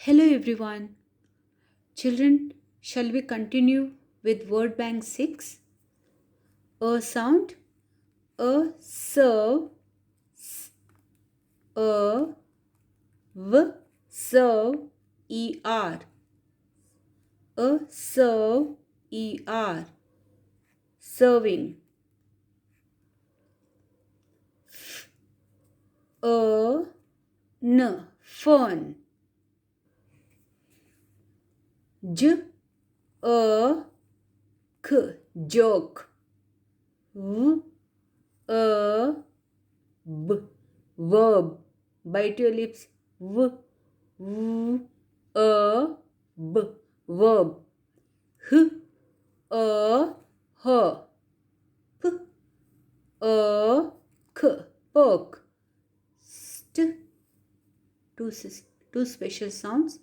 Hello everyone. Children, shall we continue with word bank 6? A sound, a serve, a v serve er, a serve er, serving, a n fern, j a k joke, v a b verb. Bite your lips. V a b verb. H a her, p a k perk. St two special sounds.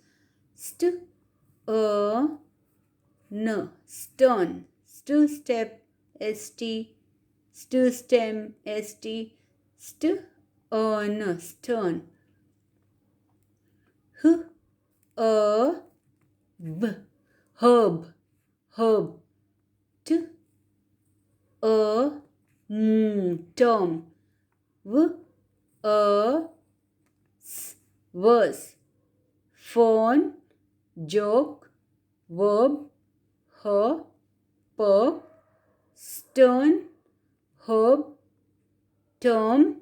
St a n stern. St step st. St stem st. St n stern. H a b herb. Herb. T a term. V a verse. Phone, joke, verb, her, perk, stern, herb, term,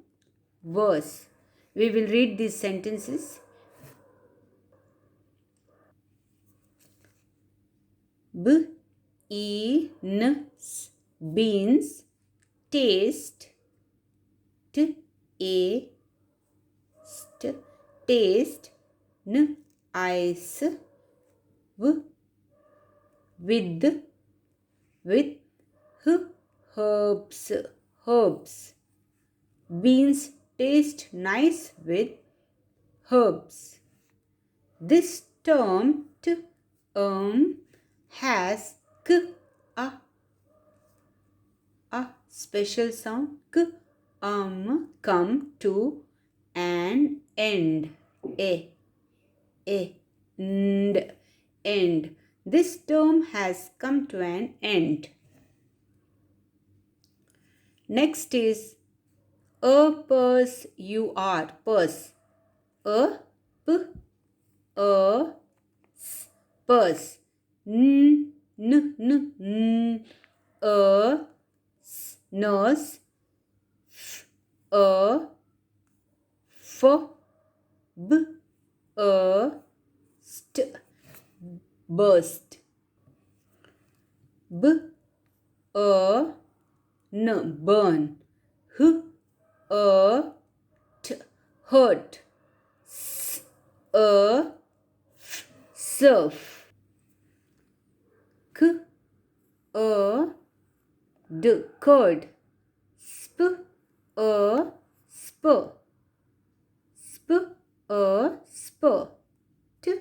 verse. We will read these sentences. Beans, beans, taste, taste, ice, with, herbs, herbs. Beans taste nice with herbs. This term has a special sound come to an end. End. This term has come to an end. Next is a purse you are. Purse. A p a s purse. A nurse. A f b a burst. B a n burn. H a hurt. S a surf. K a curd. Sp a spur. Sp a spur. T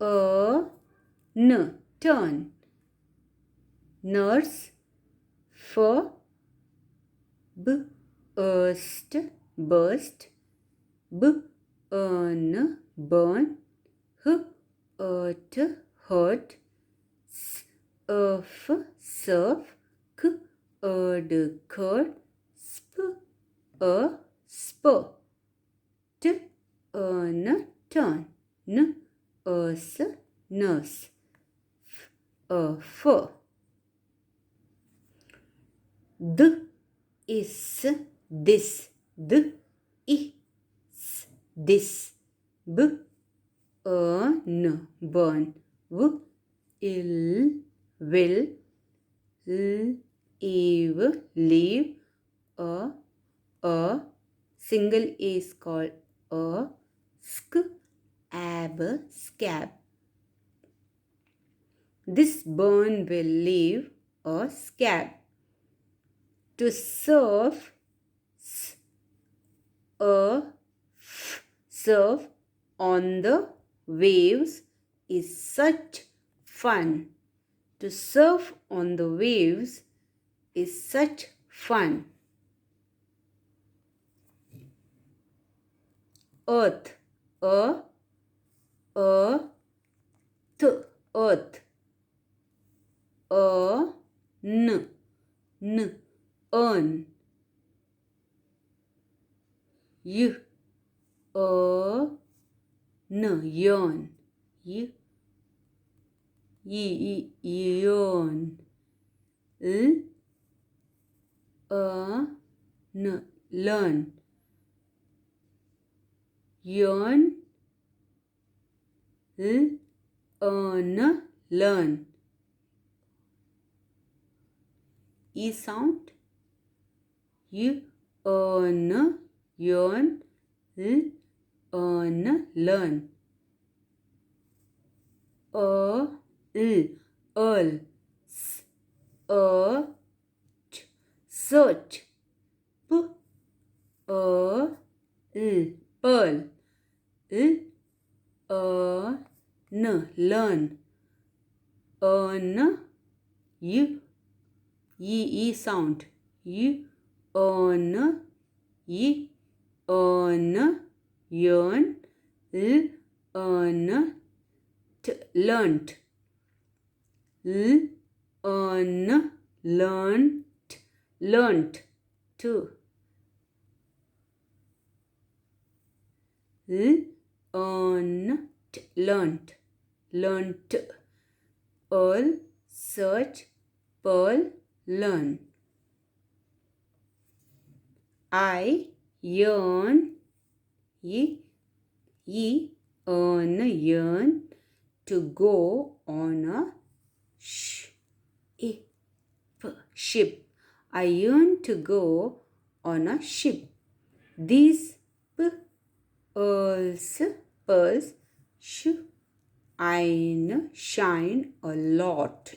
a n turn. Nurse. For burst, burst. Burn, burn. Hurt, hurt. Surf, surf. Curd, curd. Spur. Turn, turn. Nurse, nurse. Fur. Is this. Is this. Burn, burn. Will, leave. A single A is called a scab. This burn will leave a scab. To surf, surf on the waves is such fun. To surf on the waves is such fun. Earth. A earth. N, earn. Y, yearn. Yearn. Learn. Yearn, earn, learn. E sound. You, earn, yearn, earn, learn. Earl, search. Pearl, learn. Earn, you, e sound. You, earn, earn, yearn, earn, learnt. Earn, learnt. To. Earn, learnt. Earl, search, pearl, learn. I yearn, earn, yearn to go on a ship. I yearn to go on a ship. These pearls shine a lot.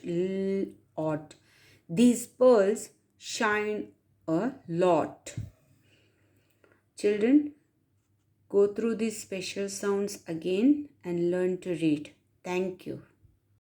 These pearls shine a lot. Children, go through these special sounds again and learn to read. Thank you.